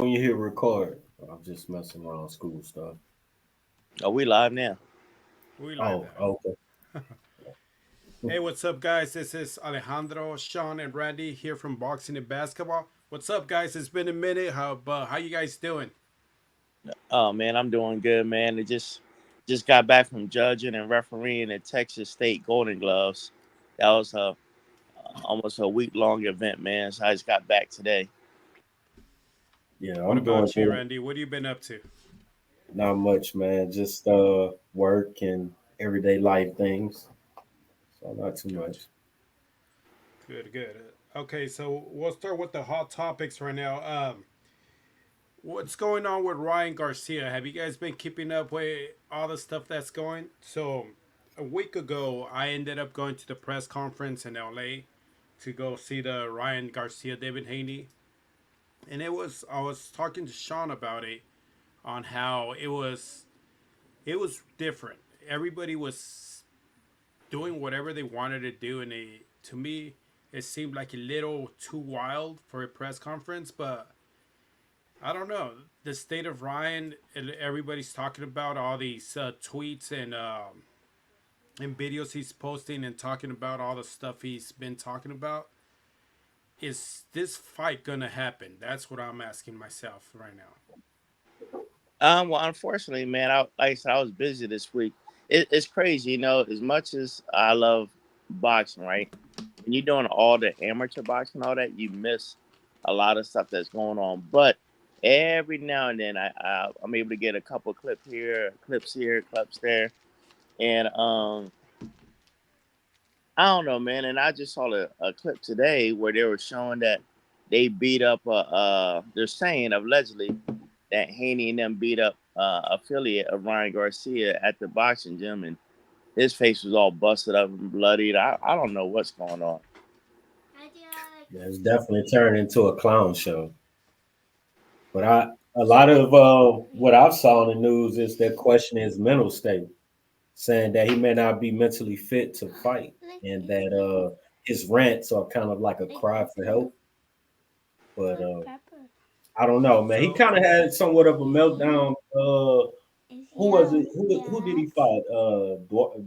when you hit record. I'm just messing around school stuff. Are we live now? We live Oh, okay. now. Hey, what's up, guys? This is Alejandro, Sean, and Randy here from Boxing and Basketball. What's up, guys? It's been a minute. How you guys doing? Oh man, I'm doing good, man. It just got back from judging and refereeing the Texas State Golden Gloves. That was a almost a week long event, man. So I just got back today. Yeah, What I'm doing about you, good. Randy? What have you been up to? Not much, man. Just work and everyday life things. So not too Gotcha. much. Good, good. Okay, so we'll start with the hot topics right now. What's going on with Ryan Garcia? Have you guys been keeping up with all the stuff that's going? So, a week ago, I ended up going to the press conference in LA to go see the Ryan Garcia David Haney, and I was talking to Sean about it on how it was different. Everybody was doing whatever they wanted to do, and to me it seemed like a little too wild for a press conference. But I don't know, the state of Ryan. Everybody's talking about all these tweets and videos he's posting and talking about all the stuff he's been talking about. Is this fight gonna happen? That's what I'm asking myself right now. Well, unfortunately, man, like I said, I was busy this week. It's crazy, as much as I love boxing, right? When you're doing all the amateur boxing, all that, you miss a lot of stuff that's going on. But every now and then, I'm able to get a couple clips here, clips there, and I don't know, man. And I just saw a clip today where they were showing that they beat up they're saying allegedly that Haney and them beat up affiliate of Ryan Garcia at the boxing gym, and his face was all busted up and bloodied. I don't know what's going on. Yeah, it's definitely turned into a clown show. But a lot of what I've saw in the news is that question his mental state, saying that he may not be mentally fit to fight, and that his rants are kind of like a cry for help. But I don't know, man. He So kind of had somewhat of a meltdown. Who was it? Who did he fight? Duarte.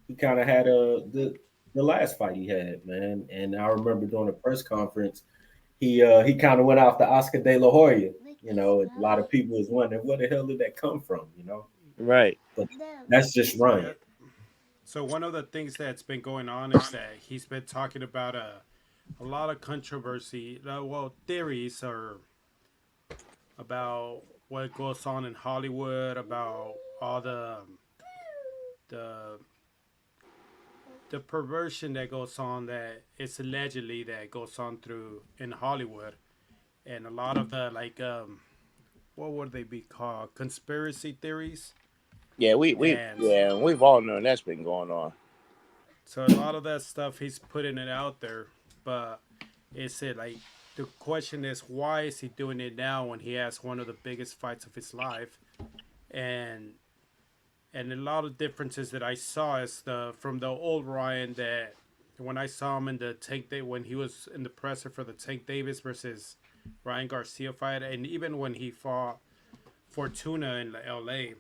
He kind of had the last fight he had, man. And I remember during the press conference, he kind of went after Oscar De La Hoya. A lot of people was wondering where the hell did that come from, Right. But that's just yeah, Ryan. so one of the things that's been going on is that he's been talking about a lot of controversy, theories are about what goes on in Hollywood, about all the the perversion that goes on, that it's allegedly that goes on through in Hollywood, and a lot of the what would they be called, conspiracy theories. Yeah, we And yeah we've all known that's been going on. so a lot of that stuff he's putting it out there, but it's it like the question is, why is he doing it now when he has one of the biggest fights of his life? And a lot of differences that I saw is the from the old Ryan, that when I saw him in the Tank Day, when he was in the presser for the Tank Davis versus Ryan Garcia fight, and even when he fought Fortuna in LA,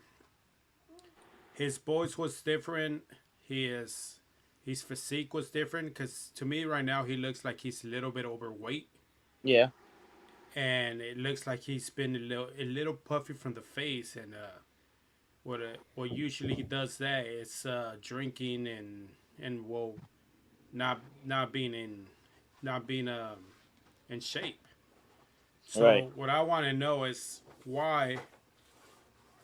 his voice was different. He is his physique was different, because to me right now he looks like he's a little bit overweight, Yeah. and it looks like he's been a little puffy from the face. And what usually he does that is drinking and not being in shape. Right. So what I want to know is, why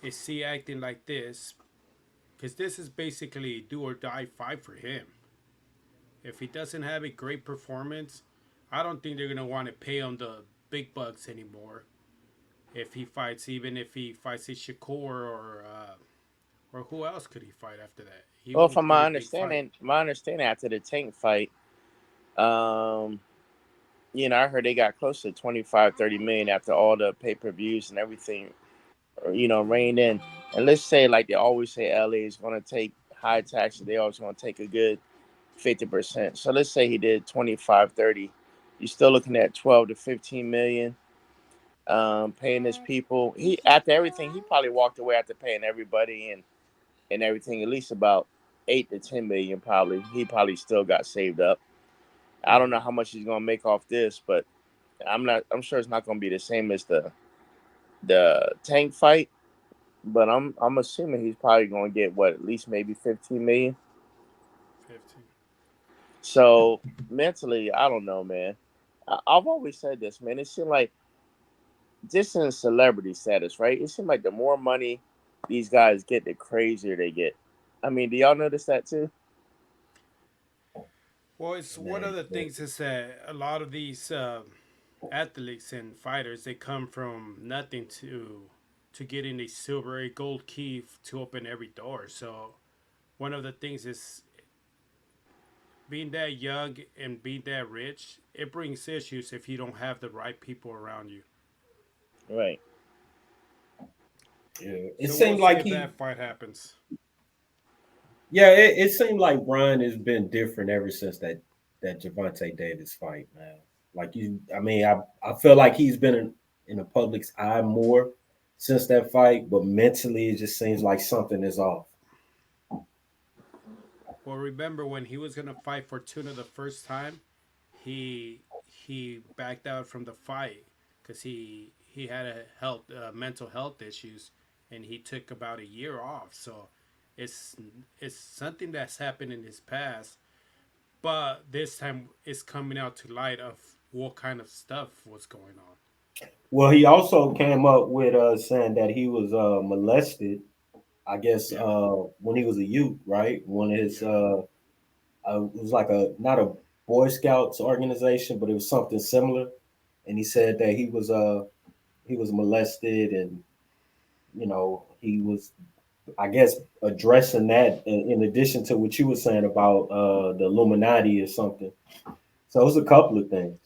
is he acting like this? Because this is basically a do or die fight for him. If he doesn't have a great performance, I don't think they're gonna want to pay him the big bucks anymore. If he fights, even if he fights a Shakur or who else could he fight after that? He Well, won't from be a big fight. my understanding after the Tank fight, um, I heard they got close to 25-30 million after all the pay-per-views and everything, reined in. And let's say, like they always say, LA is going to take high taxes. They always going to take a good 50%. So let's say he did 25-30. You're still looking at 12 to 15 million. paying his people. He after everything, he probably walked away after paying everybody and everything at least about 8 to 10 million. Probably he probably still got saved up. I don't know how much he's gonna make off this, but I'm not. I'm sure it's not gonna be the same as the Tank fight. But I'm assuming he's probably gonna get what at least maybe 15 million. 15. So mentally, I don't know, man. I've always said this, man. It seemed like just in celebrity status, right? It seems like the more money these guys get, the crazier they get. I mean, do y'all notice that too? Well, it's one of Man, the things is that a lot of these athletes and fighters they come from nothing to getting a silver, a gold key to open every door. So one of the things is being that young and being that rich. It brings issues if you don't have the right people around you. Right. yeah. It So we'll seemed see like if he, that fight happens. yeah, it seemed like Brian has been different ever since that Javante Davis fight, man. Like I mean, I feel like he's been in the public's eye more since that fight, but mentally, it just seems like something is off. Well, remember when he was gonna fight for Tuna the first time, he backed out from the fight because he had a health mental health issues, and he took about a year off. So it's it's something that's happened in his past, but this time it's coming out to light of what kind of stuff was going on. Well, he also came up with saying that he was molested. I guess Yeah, when he was a youth, right? One of his yeah. it was like a not a Boy Scouts organization, but it was something similar. And he said that he was molested, and he was, I guess, addressing that in addition to what you were saying about the Illuminati or something. So it was a couple of things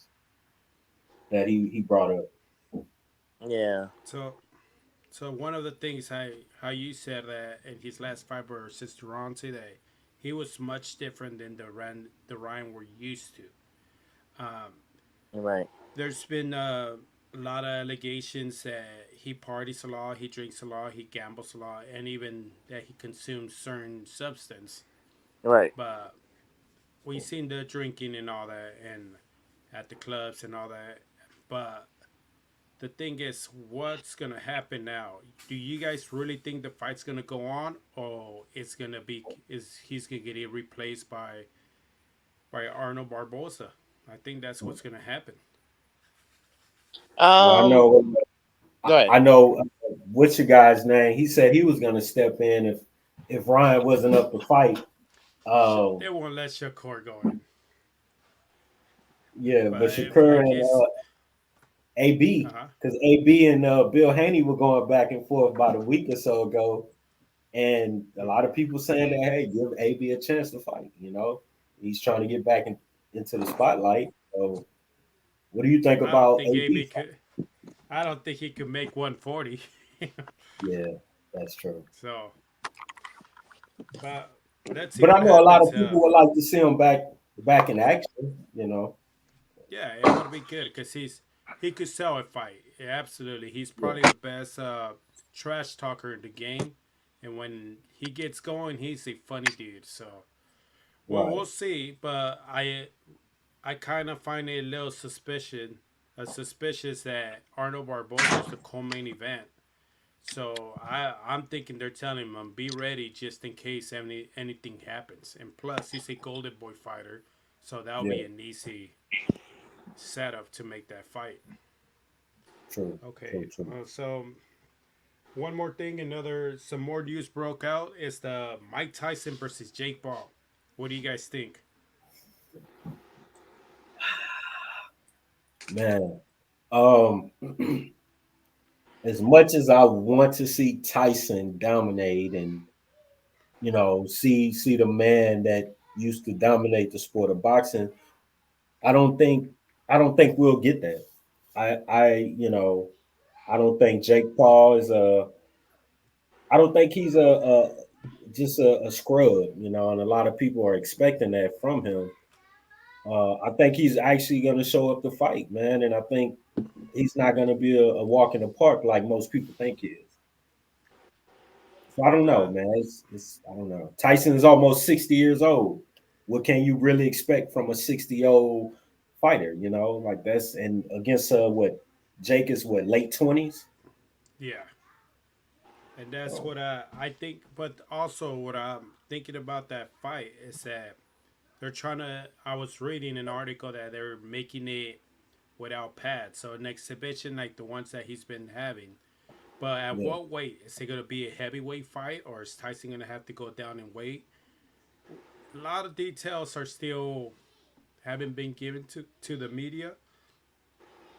that he brought up. Yeah. So so one of the things how you said that in his last fight versus Durante that he was much different than the Ryan we're used to. Um, Right. there's been a lot of allegations that he parties a lot, he drinks a lot, he gambles a lot, and even that he consumes certain substance. Right. But we've seen the drinking and all that, and at the clubs and all that. But the thing is, what's gonna happen now? Do you guys really think the fight's gonna go on, or is he's gonna get replaced by Arnold Barbosa? I think that's what's gonna happen. Well, Um. Go ahead. I know what's your guy's name. He said he was going to step in if Ryan wasn't up to fight. They won't let Shakur go in, Yeah, but but if Shakur like and it's AB, uh-huh. because AB and Bill Haney were going back and forth about a week or so ago, and a lot of people saying that hey, give AB a chance to fight. He's trying to get back into the spotlight. So, what do you think I don't about think AB AB fight? could. I don't think he could make 140. Yeah, that's true. So, but let's see But I what know a lot of happens. people would like to see him back in action. Yeah, it would be good because he could sell a fight. Yeah, absolutely, he's Yeah, probably the best trash talker in the game, and when he gets going, he's a funny dude. So, well, right. we'll see. But I kind of find it a little suspicious that Arnold Barbosa is the co-main event. So I'm thinking they're telling him be ready just in case anything happens. And plus, he's a Golden Boy fighter, so that'll Yeah, be an easy setup to make that fight. true, Okay, true, true. so one more thing, some more news broke out is the Mike Tyson versus Jake Paul. What do you guys think? Man, um, as much as I want to see Tyson dominate and see the man that used to dominate the sport of boxing, I don't think I don't think we'll get that. I don't think Jake Paul is a. I don't think he's a just a scrub, and a lot of people are expecting that from him. I think he's actually going to show up to fight, man, and I think he's not going to be a walk in the park like most people think he is. So I don't know, Uh, man. It's I don't know. Tyson is almost 60 years old. What can you really expect from a 60-year-old fighter? You know, like that's and against what Jake is what late 20s. yeah, and that's Oh, what I think. But also, what I'm thinking about that fight is that they're trying to. I was reading an article that they're making it without pads, so an exhibition like the ones that he's been having. But at yeah. what weight is it going to be a heavyweight fight, or is Tyson going to have to go down in weight? A lot of details are still haven't been given to the media,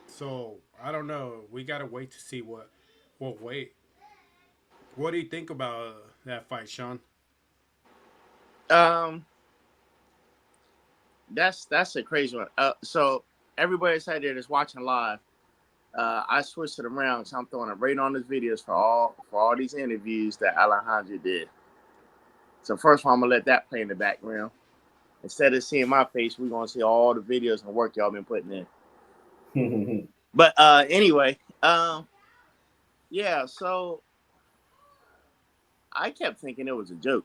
so I don't know. We gotta wait to see what weight. What do you think about that fight, Sean? Um, that's a crazy one. So everybody out there that's watching live, I switched it around, so I'm throwing a rate on these videos for all these interviews that Alejandro did. So first of all, I'm gonna let that play in the background. Instead of seeing my face, we're gonna see all the videos and work y'all been putting in. But anyway, yeah. So I kept thinking it was a joke.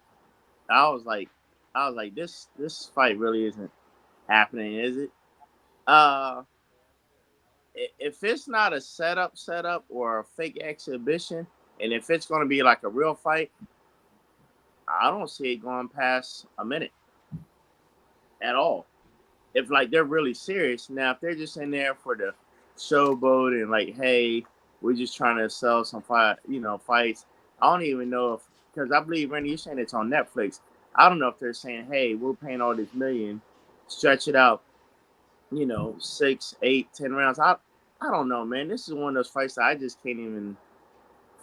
I was like, this fight really isn't happening, is it? Uh, if it's not a setup or a fake exhibition, and if it's going to be like a real fight, I don't see it going past a minute at all. If like they're really serious, now if they're just in there for the showboat and like, hey, we're just trying to sell some fights. I don't even know if because I believe Randy, you're saying it's on Netflix. I don't know if they're saying, hey, we're paying all this million, stretch it out, 6, 8, 10 rounds. I don't know, man. This is one of those fights that I just can't even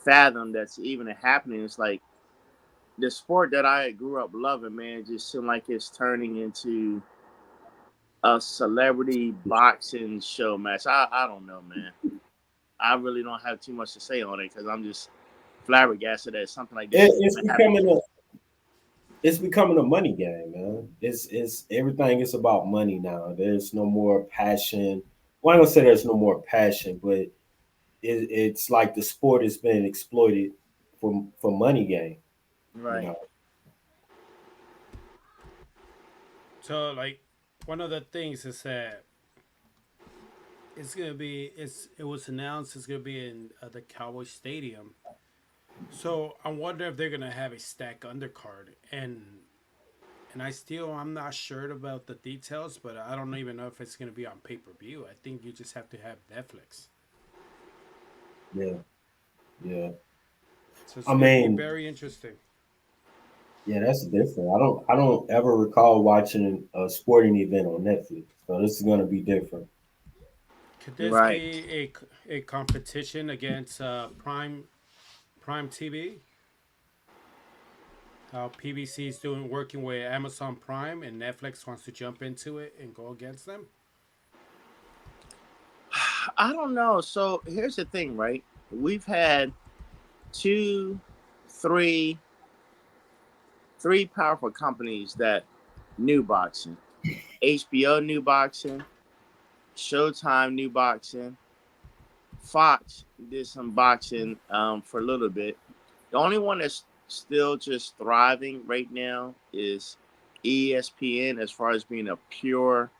fathom that's even happening. It's like the sport that I grew up loving, man, just seemed like it's turning into a celebrity boxing show match. I don't know, man. I really don't have too much to say on it because I'm just flabbergasted that something like this It, is it's going to happen. becoming a money game, man. It's everything is about money now. There's no more passion. Well, I don't say there's no more passion, but it's like the sport has been exploited for money game. You Right. know, So like one of the things is that it was announced it's gonna be in the Cowboy Stadium. So I wonder if they're gonna have a stack undercard and I'm not sure about the details, but I don't even know if it's gonna be on pay per view. I think you just have to have Netflix. yeah, yeah. So it's I gonna be mean, very interesting. yeah, that's different. I don't ever recall watching a sporting event on Netflix. So this is gonna be different. Could this Right. be a competition against Prime TV? How PBC is doing working with Amazon Prime and Netflix wants to jump into it and go against them? I don't know. So here's the thing, right? We've had two, three, three powerful companies that knew boxing. HBO knew boxing, Showtime knew boxing, Fox did some boxing for a little bit. The only one that's still just thriving right now is ESPN as far as being a pure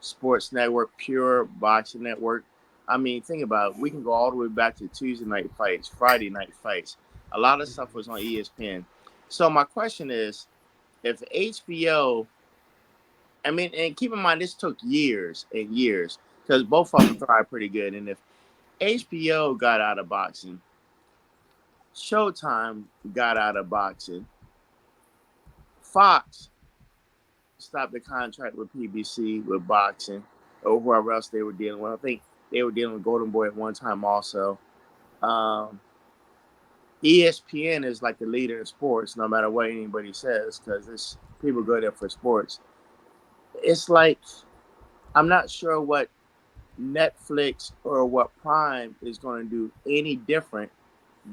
sports network, pure boxing network. I mean, think about it. We can go all the way back to Tuesday night fights, Friday night fights. A lot of stuff was on ESPN. So my question is, if HBO, I mean, and keep in mind this took years and years because both of them thrived pretty good. And if HBO got out of boxing, Showtime got out of boxing, Fox stopped the contract with PBC with boxing or whoever else they were dealing with. I think they were dealing with Golden Boy at one time also. Um, ESPN is like the leader in sports, no matter what anybody says, because it's people go there for sports. It's like I'm not sure what Netflix or what Prime is going to do any different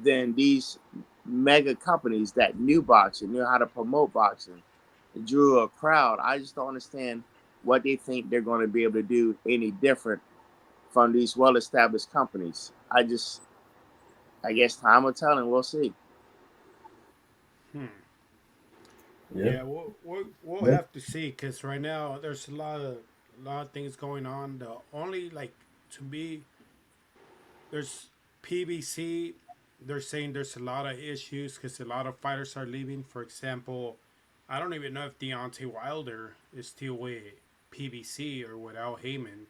than these mega companies that knew boxing, knew how to promote boxing, drew a crowd. I just don't understand what they think they're going to be able to do any different from these well-established companies. I guess time will tell, and we'll see. Hmm. Yeah. Yeah, we'll Yeah. have to see because right now there's a lot of things going on. The only like to me, there's PBC. They're saying there's a lot of issues because a lot of fighters are leaving. For example, I don't even know if Deontay Wilder is still with PBC or with Al Heyman.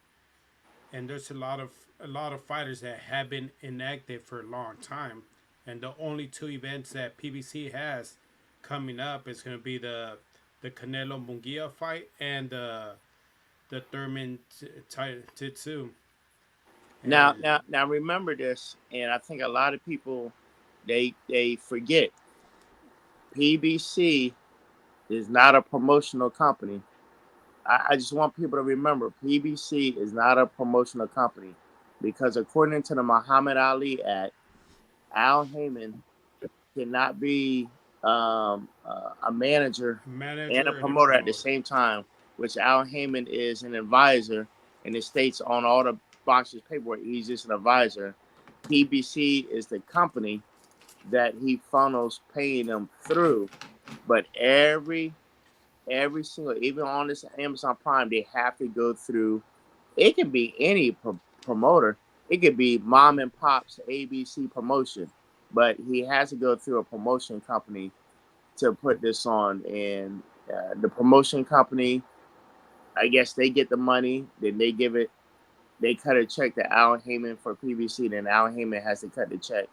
And there's a lot of fighters that have been inactive for a long time. And the only two events that PBC has coming up is going to be the Canelo Munguia fight and the Thurman Titsu. Now, And now, now, remember this, and I think a lot of people they forget PBC is not a promotional company. I just want people to remember PBC is not a promotional company because according to the Muhammad Ali Act, Al Heyman cannot be a manager a and a manager and a promoter at the promoter. same time, which Al Heyman is an advisor and it states on all the boxers' paperwork he's just an advisor. PBC is the company that he funnels paying them through, but every single, even on this Amazon Prime, they have to go through. It can be any promoter. It could be mom and pop's ABC promotion, but he has to go through a promotion company to put this on. And the promotion company, I guess they get the money, then they give it. They cut a check to Al Heyman for PBC, then Al Heyman has to cut the check,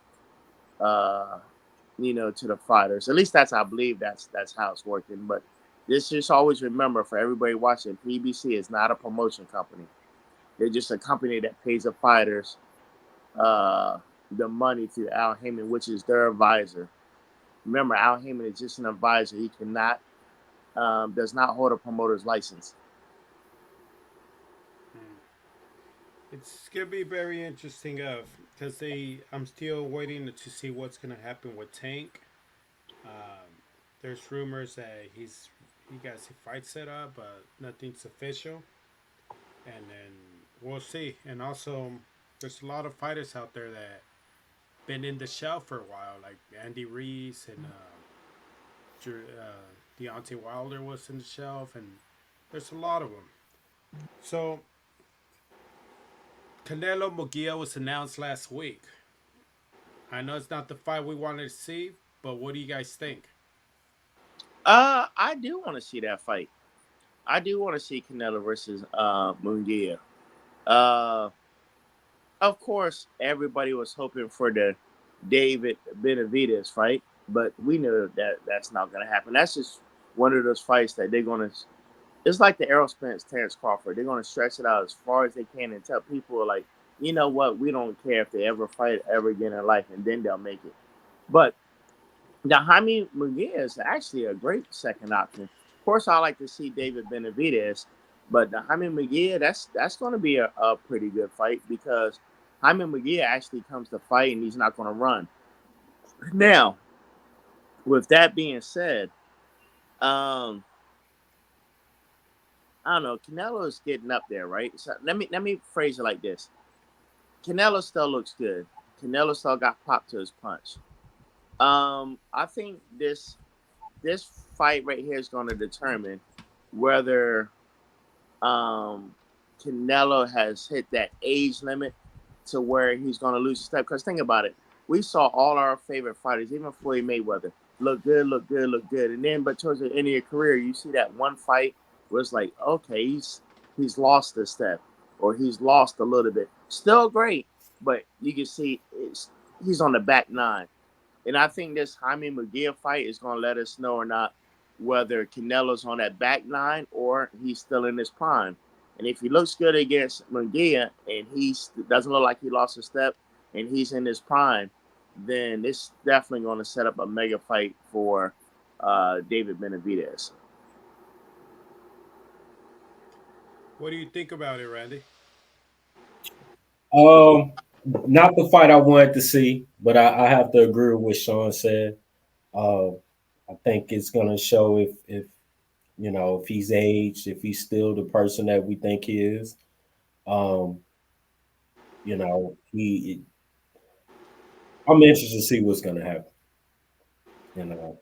uh, to the fighters. At least I believe that's how it's working. But this just always remember for everybody watching, PBC is not a promotion company. They're just a company that pays the fighters uh, the money through Al Heyman, which is their advisor. Remember, Al Heyman is just an advisor. He cannot, does not hold a promoter's license. Hmm. It's gonna be very interesting because I'm still waiting to see what's gonna happen with Tank. There's rumors that he got a fight set up, but nothing's official. And then we'll see. And also, there's a lot of fighters out there that been in the shelf for a while, like Andy Reese and Deontay Wilder was in the shelf, and there's a lot of them. So Canelo Munguia was announced last week. I know it's not the fight we wanted to see, but what do you guys think? I do want to see that fight. I do want to see Canelo versus Munguia. Uh, of course, everybody was hoping for the David Benavidez fight, but we knew that that's not going to happen. That's just one of those fights that they're going to. It's like the Errol Spence Terrence Crawford. They're going to stretch it out as far as they can and tell people like, you know what, we don't care if they ever fight ever again in life, and then they'll make it. But the Jaime Munguia is actually a great second option. Of course, I like to see David Benavidez, but the Jaime Munguia, that's going to be a pretty good fight because Jaime Munguia actually comes to fight and he's not going to run. Now, with that being said, um, I don't know. Canelo is getting up there, right? So let me phrase it like this: Canelo still looks good. Canelo still got popped to his punch. I think this fight right here is going to determine whether um, Canelo has hit that age limit to where he's going to lose a step. Because think about it, we saw all our favorite fighters, even Floyd Mayweather, look good, look good, look good, and then but towards the end of your career, you see that one fight where it's like, okay, he's lost a step or he's lost a little bit. Still great, but you can see he's on the back nine. And I think this Jaime Munguia fight is going to let us know or not whether Canelo's on that back nine or he's still in his prime. And if he looks good against Munguia and he doesn't look like he lost a step and he's in his prime, then it's definitely going to set up a mega fight for David Benavidez. What do you think about it, Randy? Um, Not the fight I wanted to see, but I have to agree with what Sean said. Uh, I think it's gonna show if You know, if he's aged, if he's still the person that we think he is. Um, you know, I'm interested to see what's gonna happen. You know,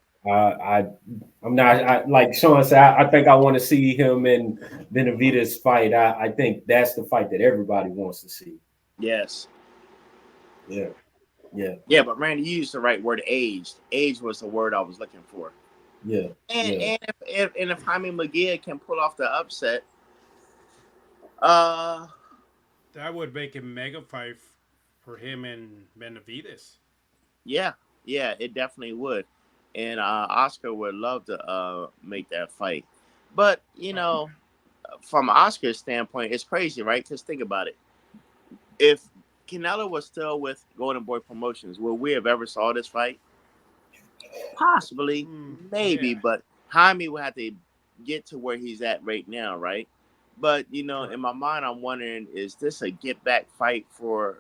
I'm not like Sean said. I think I want to see him in Benavidez fight. I think that's the fight that everybody wants to see. Yes. Yeah, yeah, Yeah, but Randy, you used the right word, aged. Age was the word I was looking for. yeah, And yeah. if Jaime Munguia can pull off the upset, uh, That would make a mega fight for him and Benavides. yeah, yeah, it definitely would. And Oscar would love to make that fight. But from Oscar's standpoint, it's crazy, right? Because think about it. If Canelo was still with Golden Boy Promotions, would we have ever saw this fight? Possibly, maybe, Yeah, but Jaime will have to get to where he's at right now, right? But in correct. my mind, I'm wondering, is this a get back fight for,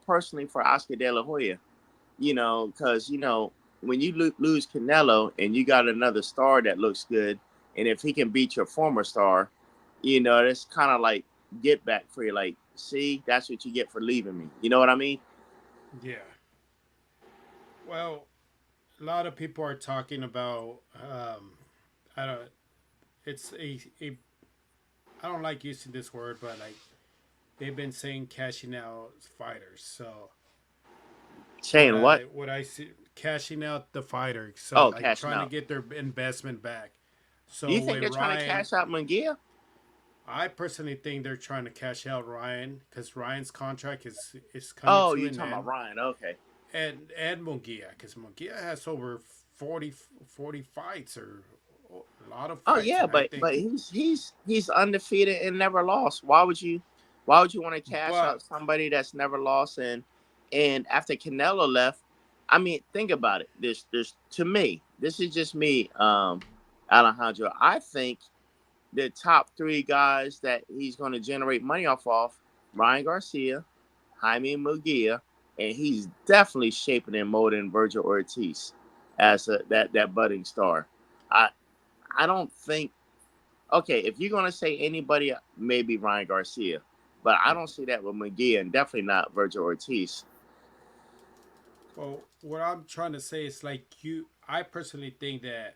personally for Oscar De La Hoya? Because when you lose Canelo and you got another star that looks good, and if he can beat your former star, that's kind of like get back for you. Like, see, that's what you get for leaving me. You know what I mean? Yeah. Well, a lot of people are talking about. I don't. It's a. I don't like using this word, but like they've been saying cashing out fighters. So Saying what? what I see cashing out the fighter. So Oh, like cashing trying to out. get their investment back. Do So you think with they're trying to Ryan, cash out Munguia? I personally think they're trying to cash out Ryan because Ryan's contract is coming Oh, to you an talking about end, Ryan? Okay. and Munguia because Munguia has over 40 fights or a lot of Oh fights, yeah, and I but think, he's undefeated and never lost. Why would you want to cash out but somebody that's never lost? And after Canelo left, I mean, think about it. There's to me, this is just me, Alejandro. I think the top three guys that he's going to generate money off, Ryan Garcia, Jaime Munguia, and he's definitely shaping and molding Virgil Ortiz as that budding star. I I don't think. Okay, if you're gonna say anybody, maybe Ryan Garcia, but I don't see that with McGee and definitely not Virgil Ortiz. well, what I'm trying to say is like you. I personally think that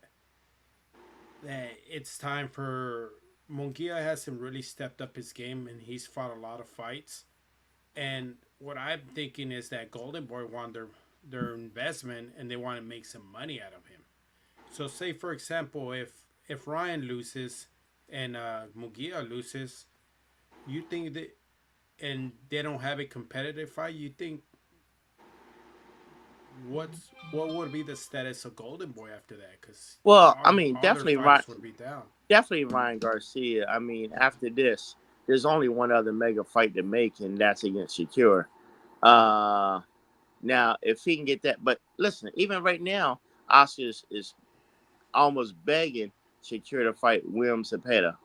it's time for Munguia hasn't really stepped up his game and he's fought a lot of fights. And what I'm thinking is that Golden Boy want their investment and they want to make some money out of him. So say for example, if Ryan loses and Munguia loses, you think that and they don't have a competitive fight, you think what would be the status of Golden Boy after that? Because Well, I mean, all their fighters would be down. definitely Ryan Garcia. I mean, after this, there's only one other mega fight to make, and that's against Shakur. Uh, Now, if he can get that, but listen, even right now, Oscar is almost begging Shakur to fight William Zepeda.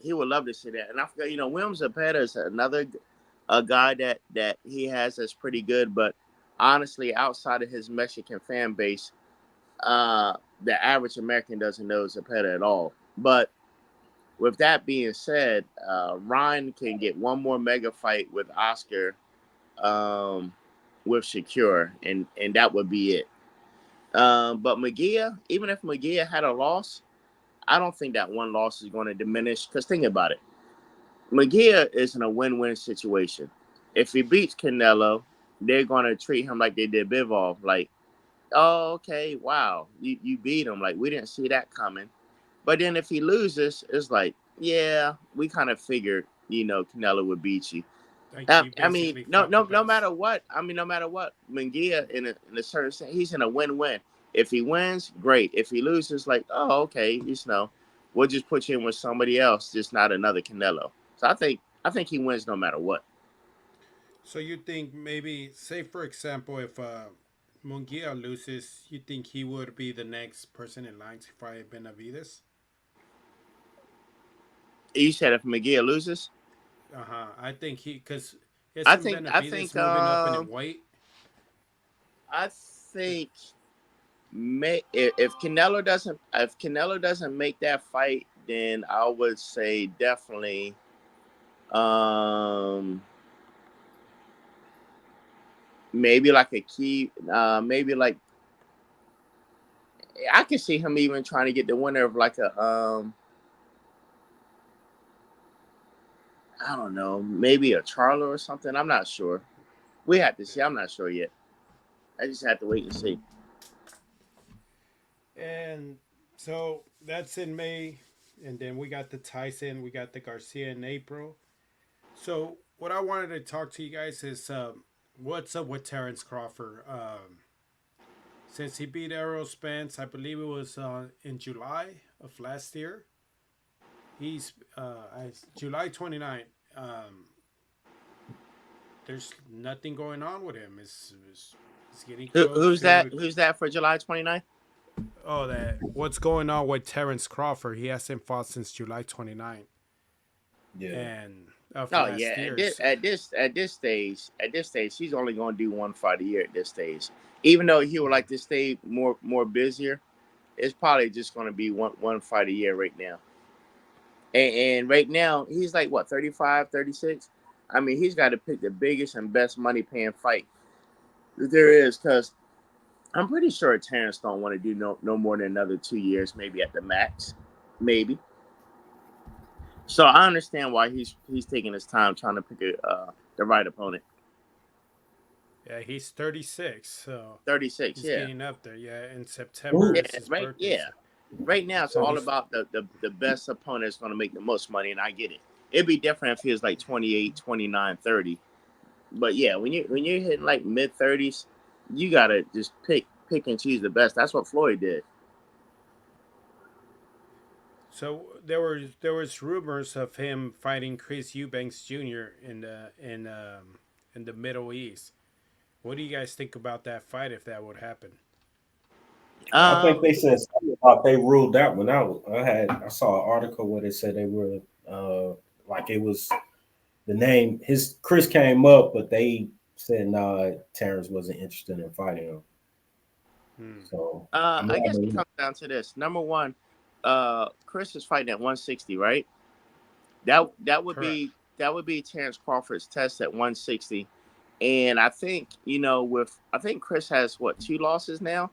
He would love to see that. And I forgot, William Zepeda is another a guy that he has that's pretty good, but honestly, outside of his Mexican fan base, the average American doesn't know Zepeda at all. But with that being said, Ryan can get one more mega fight with Oscar, um, with Shakur, and that would be it. But Munguia, even if Munguia had a loss, I don't think that one loss is going to diminish. Because think about it, Munguia is in a win-win situation. If he beats Canelo, they're going to treat him like they did Bivol, like, oh, okay, wow, you beat him. Like, we didn't see that coming. But then if he loses, it's like, yeah, we kind of figured, Canelo would beat you. Like he I mean, basically no, fought the no, no best. matter what. I mean, no matter what, Munguia in a certain sense, he's in a win-win. If he wins, great. If he loses, like, oh, okay, we'll just put you in with somebody else, just not another Canelo. So I think he wins no matter what. So you think maybe, say for example, if Munguia loses, you think he would be the next person in line to fight Benavides? You said if Munguia loses, Uh huh. I think because I isn't think I Benavides think moving up in weight? I think if Canelo doesn't make that fight, then I would say definitely maybe like a key maybe like I can see him even trying to get the winner of like a I don't know, maybe a Charlo or something. I'm not sure. We have to see. I'm not sure yet. I just have to wait and see. And so that's in May, and then we got the Tyson, we got the Garcia in April. So what I wanted to talk to you guys is what's up with Terrence Crawford? Since he beat Errol Spence, I believe it was in July of last year. He's July 29th. There's nothing going on with him. It's getting close. Who's that for July 29th? Oh, that what's going on with Terrence Crawford? He hasn't fought since July 29th. Yeah. And of Oh last yeah, year. at this stage, he's only going to do one fight a year at this stage. Even though he would like to stay more busier, it's probably just going to be one fight a year right now. And right now he's like what 35, 36. I mean, he's got to pick the biggest and best money paying fight that there is, because I'm pretty sure Terrence don't want to do no more than another 2 years, maybe at the max, maybe. So I understand why he's taking his time trying to pick the right opponent. Yeah, he's 36, so 36, he's yeah. getting up there. Yeah, in September is his right, birthday. yeah. Right now it's all about the best opponent is going to make the most money, and I get it. It'd be different if he was like 28, 29, 30. But yeah, when you're hitting like mid 30s, you gotta just pick and choose the best. That's what Floyd did. So there was rumors of him fighting Chris Eubanks Jr. in the Middle East. What do you guys think about that fight if that would happen? I think they said something about they ruled that one out. I saw an article where they said they were like it was the name. His Chris came up, but they said Terrence wasn't interested in fighting him. So I guess it comes down to this. Number one, Chris is fighting at 160, right? That would Correct. be Terrence Crawford's test at 160. And I think, I think Chris has what, 2 losses now?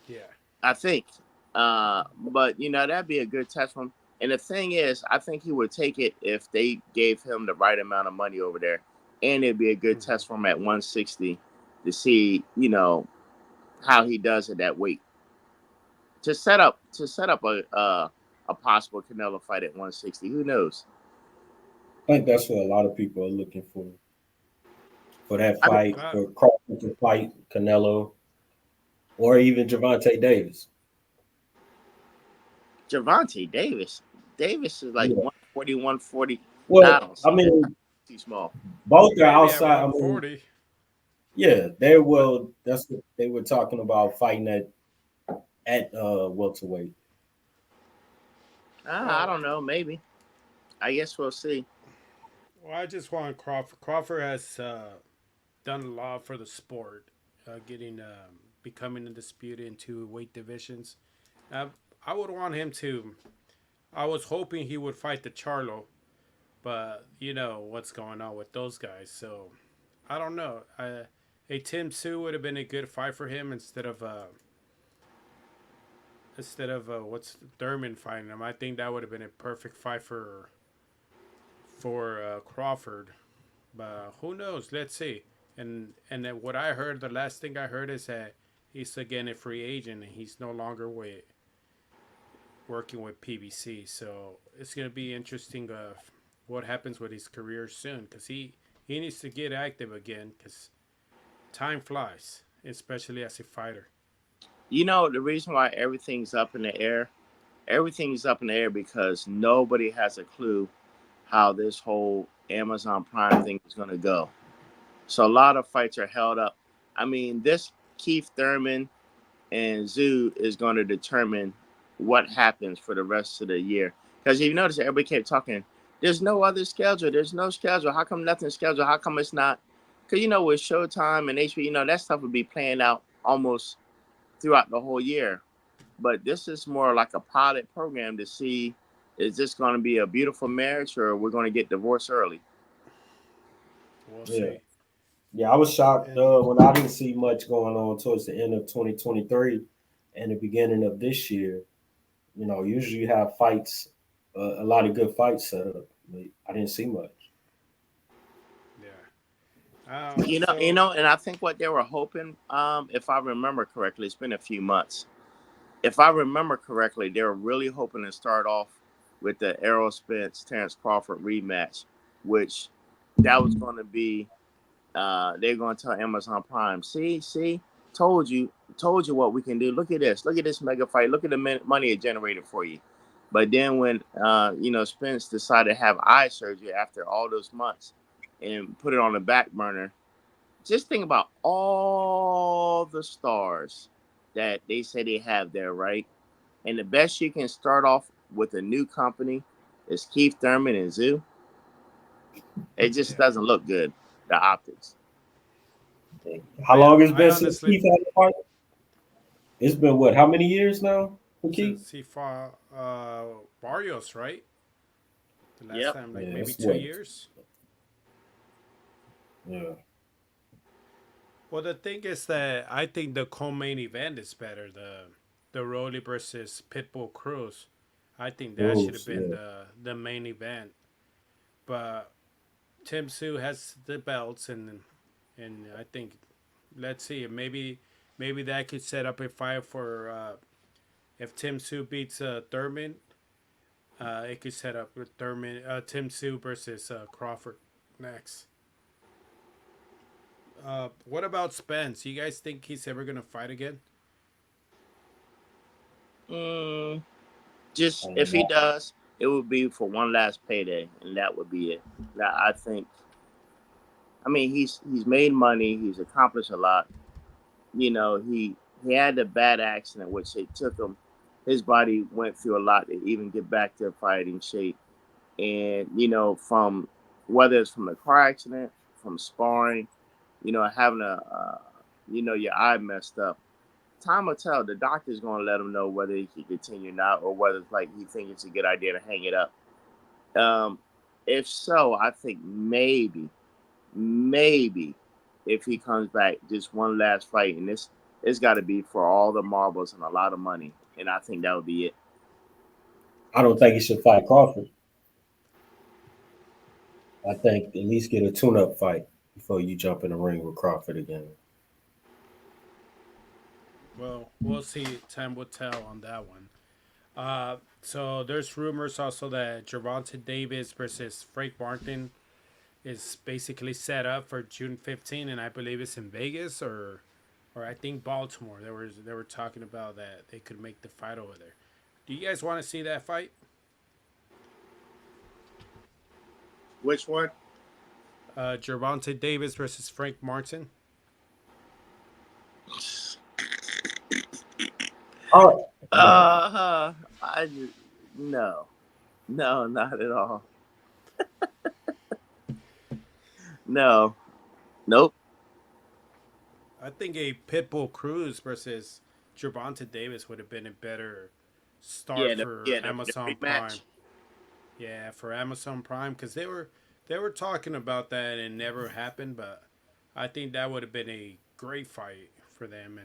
Yeah. I think. But that'd be a good test for him. And the thing is, I think he would take it if they gave him the right amount of money over there. And it'd be a good test for him at 160 to see, how he does at that weight. To set up a possible Canelo fight at 160. Who knows? I think that's what a lot of people are looking for that I mean, fight, for Crawford to fight Canelo, or even Gervonta Davis. Gervonta Davis. Davis is like 140, 140 Well, pounds. I mean, Too small. both are Maybe outside. at 140. They will. That's what they were talking about, fighting at welterweight. I don't know. Maybe. I guess we'll see. Well, I just want Crawford. Crawford has done a lot for the sport, becoming undisputed in 2 weight divisions. I would want him to. I was hoping he would fight the Charlo, but you know what's going on with those guys. So I don't know. A Tim Tszyu would have been a good fight for him instead of what's Thurman fighting him. I think that would have been a perfect fight for Crawford. But who knows? Let's see. And then what I heard, the last thing I heard is that he's again a free agent and he's no longer working with PBC. So it's gonna be interesting what happens with his career soon, because he needs to get active again, because time flies, especially as a fighter. The reason why everything's up in the air, because nobody has a clue how this whole Amazon Prime thing is going to go. So a lot of fights are held up. I mean, this Keith Thurman and Tszyu is going to determine what happens for the rest of the year. Because if you notice, everybody kept talking, there's no other schedule. There's no schedule. How come nothing's scheduled? How come it's not? Because, with Showtime and HBO, that stuff would be playing out almost throughout the whole year. But this is more like a pilot program to see, is this going to be a beautiful marriage or we're going to get divorced early? We'll Yeah. see. Yeah, I was shocked And when I didn't see much going on towards the end of 2023 and the beginning of this year. You know, usually you have fights, a lot of good fights set up. But I didn't see much. yeah. And I think what they were hoping, if I remember correctly, it's been a few months. If I remember correctly, they were really hoping to start off with the Errol Spence Terrence Crawford rematch, which that was going to be. They're going to tell Amazon Prime, see, told you what we can do. Look at this mega fight. Look at the money it generated for you. But then when Spence decided to have eye surgery after all those months and put it on the back burner, just think about all the stars that they say they have there, right? And the best you can start off with a new company is Keith Thurman and Zoo. It just yeah, doesn't look good, the optics. How long has it I been since honestly Keith had a fight? It's been what? How many years now for Keith? since he fought Barrios, right? The last Yep. time, like Yeah, maybe it's 2 years. yeah. Well, the thing is that I think the co-main event is better. The Rolly versus Pitbull Cruz. I think that should have Rules, been yeah. the main event. But Tim Sue has the belts, and I think let's see, maybe that could set up a fight for if Tim Sue beats Thurman. It could set up with Thurman, Tim Sue versus Crawford next. What about Spence? You guys think he's ever gonna fight again? Mm, I just don't if he know. does, it would be for one last payday, and that would be it. That I think. I mean, he's made money. He's accomplished a lot. He had a bad accident, which it took him. His body went through a lot to even get back to fighting shape. And from whether it's from a car accident, from sparring, having your eye messed up. Time will tell. The doctor's going to let him know whether he can continue or not, or whether it's like he thinks it's a good idea to hang it up. Um, if so, I think maybe if he comes back, just one last fight, and it's got to be for all the marbles and a lot of money, and I think that would be it. I don't think he should fight Crawford. I think at least get a tune-up fight before you jump in the ring with Crawford again. Well, we'll see. Time will tell on that one. So there's rumors also that Gervonta Davis versus Frank Martin is basically set up for June 15, and I believe it's in Vegas or I think Baltimore. They were talking about that they could make the fight over there. Do you guys want to see that fight? Which one? Gervonta Davis versus Frank Martin. Oh, no. I just, no, no, not at all. No, nope. I think a Pitbull Cruz versus Gervonta Davis would have been a better start Yeah, for the Amazon Prime. rematch. Yeah, for Amazon Prime because they were talking about that and it never happened, but I think that would have been a great fight for them.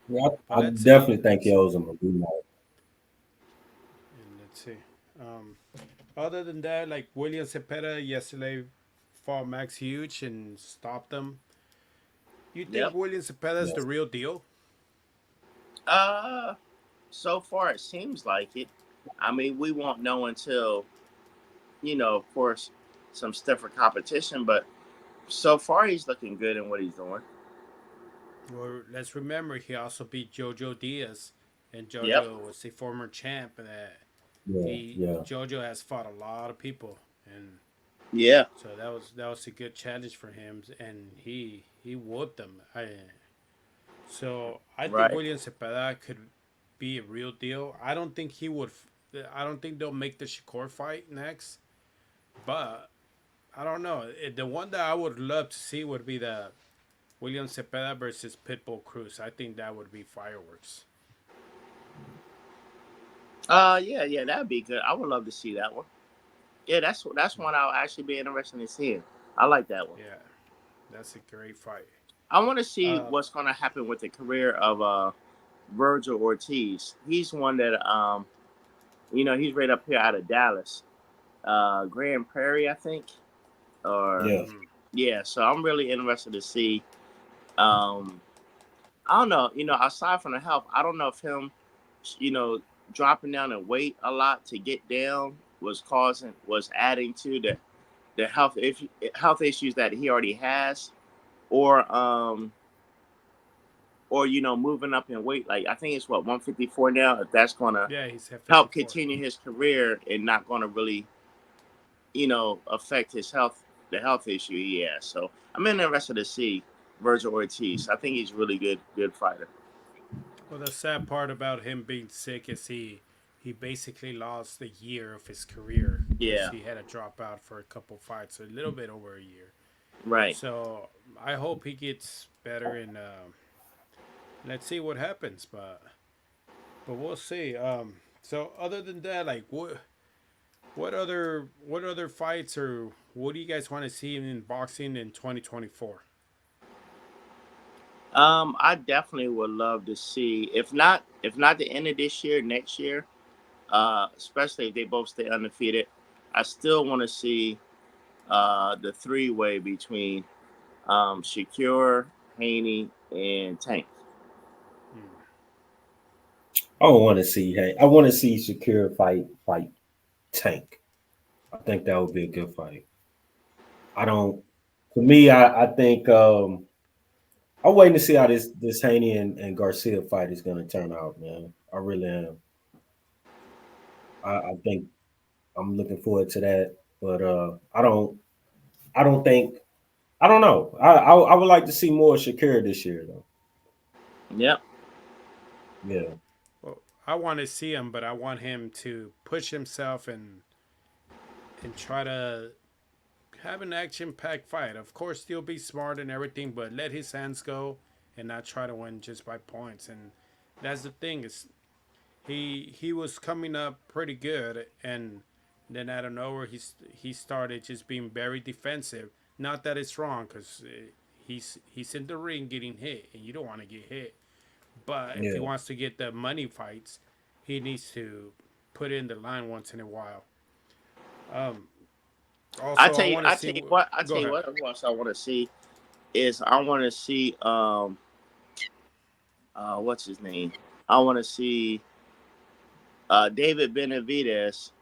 Yeah, But I let's see, definitely think he owes him a rematch. and let's see. Um, Other than that, like William Cepeda yesterday fought Max Huge and stopped them. You think Yep. William Cepeda is the Yes. real deal? Uh, so far it seems like it. I mean, we won't know until of course, some stiffer competition. But so far, he's looking good in what he's doing. Well, let's remember he also beat Jojo Diaz, and Yep. Jojo was a former champ. That Yeah, he yeah. Jojo has fought a lot of people, and Yeah. so that was a good challenge for him, and he whooped them. I think Right. William Cepeda could be a real deal. I don't think he would. I don't think they'll make the Shakur fight next, but I don't know. The one that I would love to see would be William Cepeda versus Pitbull Cruz. I think that would be fireworks. Yeah, that'd be good. I would love to see that one. Yeah, that's one I'll actually be interested in seeing. I like that one. Yeah, that's a great fight. I want to see Uh, what's going to happen with the career of Virgil Ortiz. He's one that he's right up here out of Dallas, Grand Prairie, I think. Or Yeah. mm, yeah, so I'm really interested to see. Um, I don't know. Aside from the health, I don't know if him, you know, dropping down in weight a lot to get down was adding to the health issues that he already has, or moving up in weight. Like I think it's what 154 now. If that's gonna yeah, he's at help 54. continue his career and not gonna really affect his health, the health issue he has. So I'm interested to see Virgil Ortiz. I think he's a really good fighter. Well, the sad part about him being sick is he basically lost a year of his career because Yeah, he had to drop out for a couple fights, a little bit over a year. right. So I hope he gets better, and let's see what happens. But we'll see. So other than that, like what other fights or what do you guys want to see in boxing in 2024? I definitely would love to see, if not the end of this year, next year, especially if they both stay undefeated. I still want to see the three-way between Shakur, Haney, and Tank. Hmm. I don't want to see. Hey, I want to see Shakira fight Tank. I think that would be a good fight. I don't. For me, I think I'm waiting to see how this Haney and Garcia fight is going to turn out, man. I really am. I think I'm looking forward to that, but I don't think I don't know. I would like to see more Shakira this year, though. Yep. Yeah, Well, I want to see him, but I want him to push himself and try to have an action-packed fight. Of course, he'll be smart and everything, but let his hands go and not try to win just by points. And that's the thing is he was coming up pretty good, and then out of nowhere he started just being very defensive. Not that it's wrong, because he's in the ring getting hit, and you don't want to get hit. But if he yeah. wants to get the money fights, he needs to put in the line once in a while. Um, I Also, I tell you, want to I see. tell you what, I Go tell you ahead. what who else I want to see is I want to see what's his name? I want to see David Benavidez.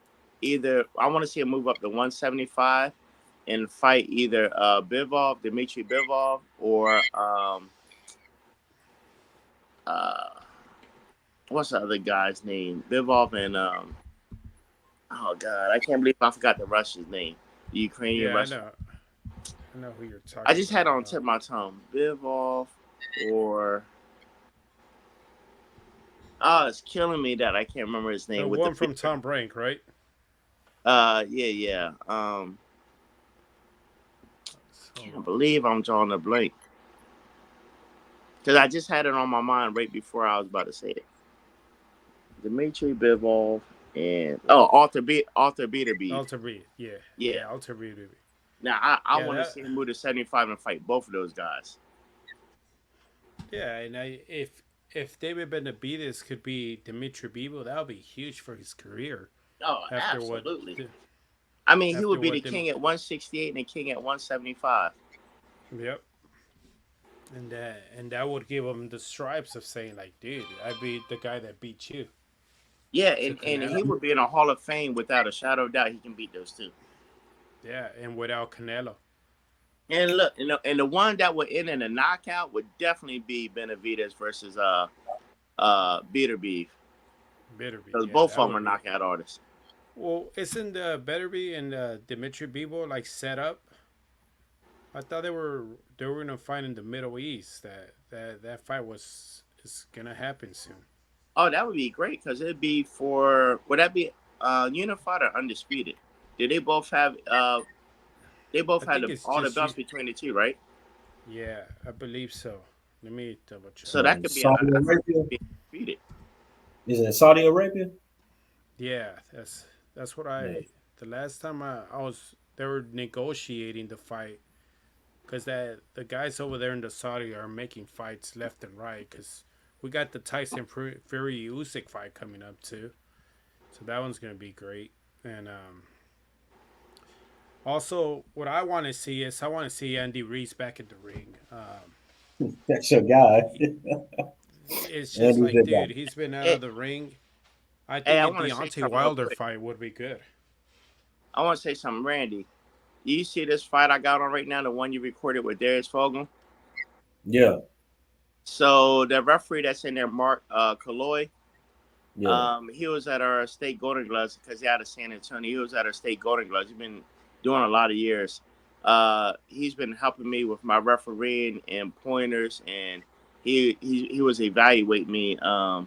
Either I want to see him move up to 175 and fight either Dimitri Bivol, or uh, what's the other guy's name? Bivol and oh god, I can't believe I forgot the Russian's name. The Ukrainian Yeah, I Russian. know. I know who you're I talking just had it about. on tip of my tongue. Bivol or it's killing me that I can't remember his The name with the one beard. from Tom Brink, right? Yeah. So Can't believe I'm drawing a blank because I just had it on my mind right before I was about to say it. Dmitry Bivol and Arthur Beterbiev. Alter Reed, yeah, Yeah. yeah, Alter Reed. Now I Yeah, want to that. see him move to 75 and fight both of those guys. Yeah, and if David Benavidez could be Dimitri Bivol, that would be huge for his career. Oh, After what, absolutely. I mean, he after would be the what king at 168 and the king at 175. yep, and that would give him the stripes of saying like, dude, I beat the guy that beat you Yeah, to and he Canelo. would be in a Hall of Fame without a shadow of doubt. He can beat those two. Yeah, and without Canelo, And look, and the one that would end in a knockout would definitely be Benavidez versus Beterbiev, Beterbiev, because yeah, both that of them are would be. knockout artists. Well, isn't Beterbiev and Dimitri Bivol like set up? I thought they were gonna fight in the Middle East. That fight was is gonna happen soon. Oh, that would be great because it'd be for would that be unified or undisputed? Did they both have I all think the it's all the just belts you. between the two, right? Yeah, I believe so. Let me double check. So that could be a, Saudi I think Arabia? be undisputed. Is it Saudi Arabia? Yeah, that's what Yeah. the last time I was they were negotiating the fight because that the guys over there in the Saudi are making fights left and right because we got the Tyson Fury Usyk fight coming up too, so that one's gonna be great. And also, what I want to see is I want to see Andy Reese back in the ring. That's your guy. It's just Andy's like, your guy. dude, he's been out Hey, of the ring. I hey, think I a want to say Deontay something real Wilder quick. fight would be good. I want to say something, Randy. You see this fight I got on right now, the one you recorded with Darius Fogel? Yeah, So the referee that's in there, Mark Kaloy, yeah, he was at our state Golden Gloves because he out of San Antonio. He was at our state Golden Gloves. He's been doing a lot of years. He's been helping me with my refereeing and pointers, and he was evaluating me a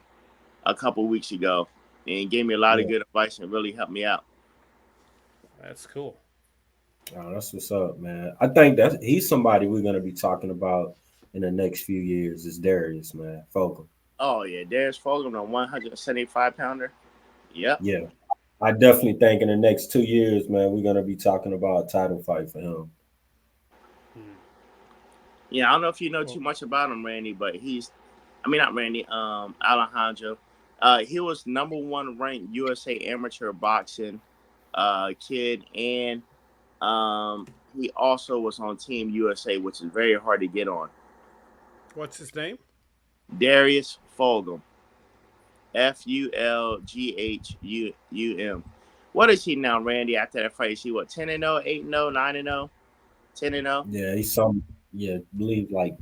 couple weeks ago and gave me a lot of yeah. good advice and really helped me out. That's cool. Oh, that's what's up, man. I think that he's somebody we're gonna be talking about in the next few years. Is Darius, man, Fogle. Oh yeah, Darius Fogel, the 175-pounder. Yep. Yeah, I definitely think in the next 2 years, man, we're gonna be talking about a title fight for him. Hmm. Yeah, I don't know if you know too Well, much about him, Randy, but I mean not Randy, Alejandro. He was number one ranked USA amateur boxing kid, and he also was on Team USA, which is very hard to get on. what's his name? Darius Fulgham, Fulghum. What is he now, Randy? After that fight, is he what 10-0, 8-0, 9-0, 10-0? Yeah, he's some. Yeah, believe like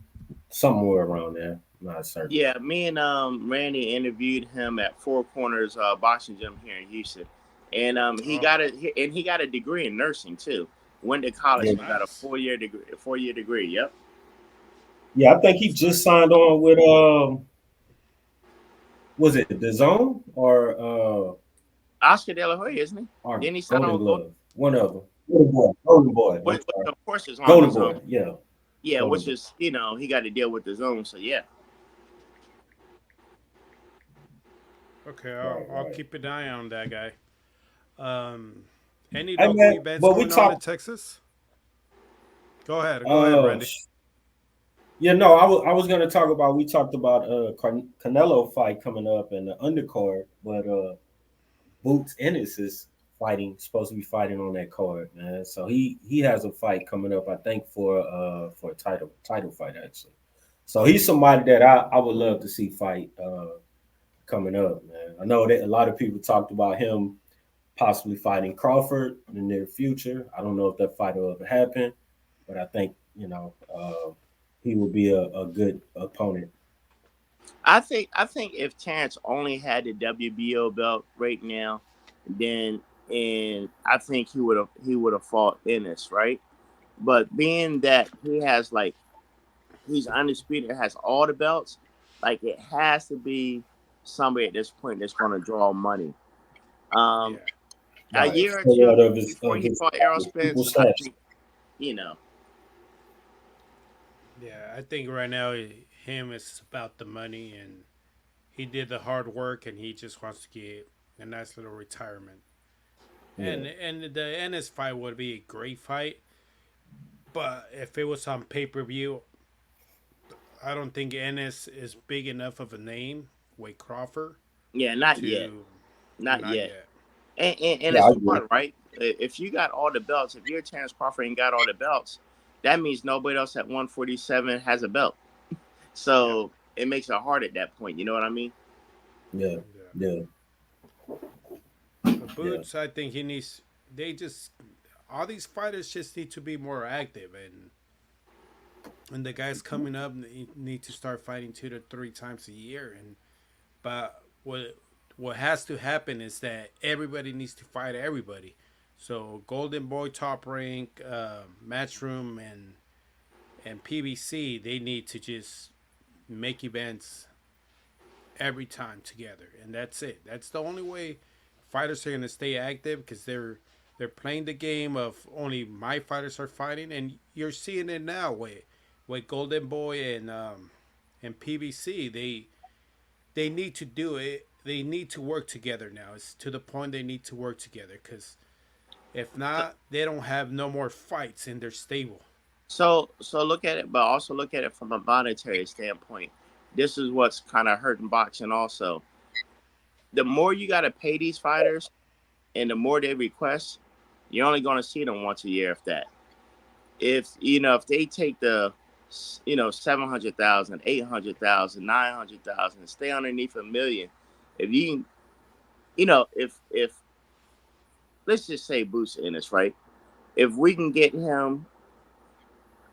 somewhere around there. I'm not certain. Yeah, me and Randy interviewed him at Four Corners Boxing Gym here in Houston, and Oh, he got a degree in nursing too. Went to that's college and got a nice. 4 year degree. 4 year degree. Yep. Yeah, I think he That's just nice. signed on with was it the Zone Oscar De La Hoya, isn't he? or Didn't he sign on Golden with Gold? Glove? One of them. Golden Boy. Golden Boy. I'm Which sorry. of course is on the Golden zone. Boy. Yeah, Yeah, Golden which Boy. is he got to deal with the zone. So yeah. Okay, Right, I'll right. keep an eye on that guy. Um, any Hey local man, events but we going on in talked. Texas? Go ahead, Uh, Randy. yeah, no, I was gonna talk about. We talked about Canelo fight coming up and the undercard, but Boots Ennis is supposed to be fighting on that card, man. So he has a fight coming up, I think for a title fight actually. So he's somebody that I would love to see fight coming up, man. I know that a lot of people talked about him possibly fighting Crawford in the near future. I don't know if that fight will ever happen, but I think he will be a good opponent. I think if Terrence only had the WBO belt right now, then and I think he would have fought Ennis, right? But being that he has like he's undisputed, has all the belts, like it has to be somebody at this point that's going to draw money. Um, Yeah, a Right. year or Stay two out of before he his fought Errol people Spence, I stash. think you know. yeah. I think right now him is about the money, and he did the hard work, and he just wants to get a nice little retirement. Yeah. And the Ennis fight would be a great fight, but if it was on pay per view, I don't think Ennis is big enough of a name with Crawford Yeah, not yet, to not not yet. yet. And Yeah, I it's agree. hard, right? If you got all the belts, if you're Terrence Crawford and got all the belts, that means nobody else at 147 has a belt. Yep. So it makes it hard at that point. You know what I mean? Yeah. Yeah. Yeah. But Yeah. Boots, I think he needs. They just all these fighters just need to be more active, and the guys coming up need to start fighting 2 to 3 times a year. And but what has to happen is that everybody needs to fight everybody. So Golden Boy, Top Rank, Matchroom, and PBC, they need to just make events every time together, and that's it. That's the only way fighters are gonna stay active because they're playing the game of only my fighters are fighting, and you're seeing it now. Way with Golden Boy and PBC, they need to do it. They need to work together now. It's to the point they need to work together because if not, they don't have no more fights in their stable. So look at it, but also look at it from a monetary standpoint. This is what's kind of hurting boxing. Also, the more you got to pay these fighters, and the more they request, you're only going to see them once a year, if that. If if they take the 700,000, 800,000, 900,000, and stay underneath a million, if you if let's just say Boots in this, right? If we can get him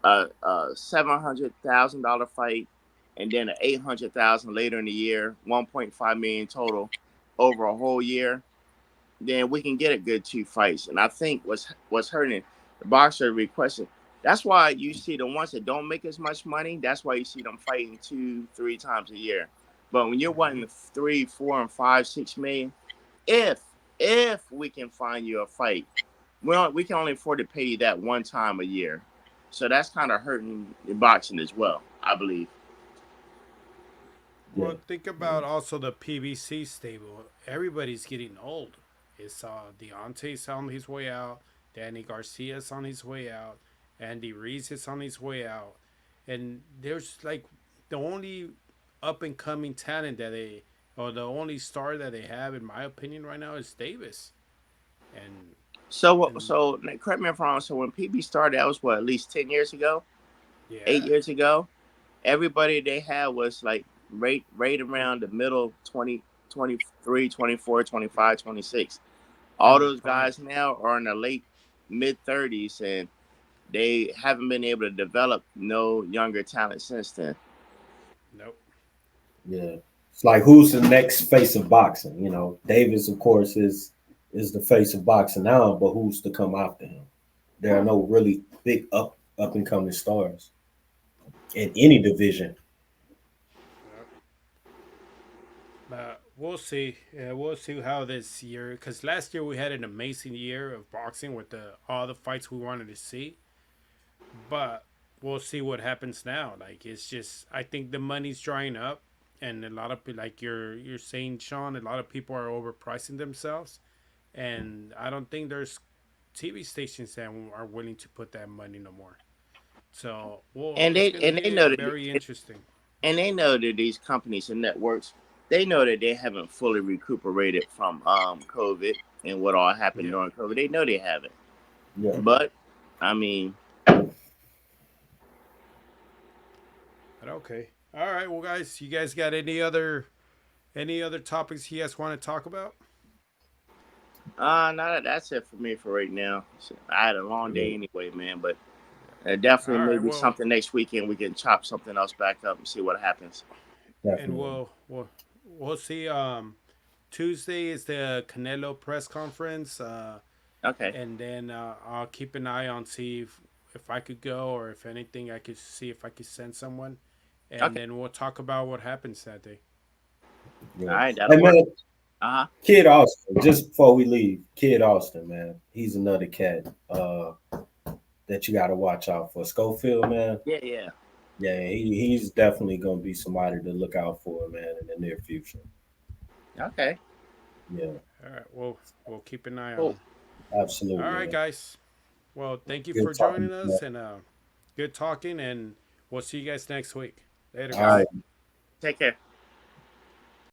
a $700,000 fight, and then an 800,000 later in the year, 1.5 million total over a whole year, then we can get a good 2 fights. And I think what's hurting the boxer requesting. That's why you see the ones that don't make as much money. That's why you see them fighting 2, 3 times a year. But when you're wanting 3, 4, and 5, 6 million, if we can find you a fight, we can only afford to pay you that one time a year. So that's kind of hurting the boxing as well, I believe. Well, Yeah. think about also the PBC stable. Everybody's getting old. It's Deontay's on his way out. Danny Garcia's on his way out. Andy Reese is on his way out. And there's like the only up and coming talent or the only star that they have, in my opinion, right now is Davis. And and So correct me if I'm wrong. So when PB started, that was what, at least 10 years ago, eight yeah, years ago. Everybody they had was like right around the middle 20, 23, 24, 25, 26. in All their those prime. guys now are in the late mid 30s, and they haven't been able to develop no younger talent since then. Nope. Yeah. It's like who's the next face of boxing? Davis, of course, is the face of boxing now, but who's to come after him? There are no really big up and coming stars in any division. Yep. But we'll see. We'll see how this year. Because last year we had an amazing year of boxing with all the fights we wanted to see. But we'll see what happens now. Like it's just, I think the money's drying up, and a lot of like you're saying, Sean, a lot of people are overpricing themselves, and I don't think there's TV stations that are willing to put that money no more. So, well, And it's they gonna and they get know that very interesting. these companies and networks, they know that they haven't fully recuperated from COVID and what all happened Yeah. during COVID. They know they haven't. Yeah. But I mean, But okay. All right. Well, guys, you guys got any other topics you guys want to talk about? no, that's it for me for right now. So, I had a long Yeah. day anyway, man. But All definitely right. maybe Well, something next weekend we can chop something else back up and see what happens. and Definitely. we'll see. Tuesday is the Canelo press conference. Okay. And then I'll keep an eye on see if I could go, or if anything I could see if I could send someone, and Okay. then we'll talk about what happens that day. All Yeah. right, Hey that'll work. man, Uh huh. Kid Austin, just before we leave, Kid Austin, man. He's another cat that you gotta watch out for. Schofield, man. Yeah, yeah. Yeah, he's definitely gonna be somebody to look out for, man, in the near future. Okay. Yeah, All right, we'll keep an eye on Cool. them. All absolutely, right, man. guys. Well, thank you Good for talking joining to you, us, and good talking, and we'll see you guys next week. Later, man. All All guys. right. right. Take care.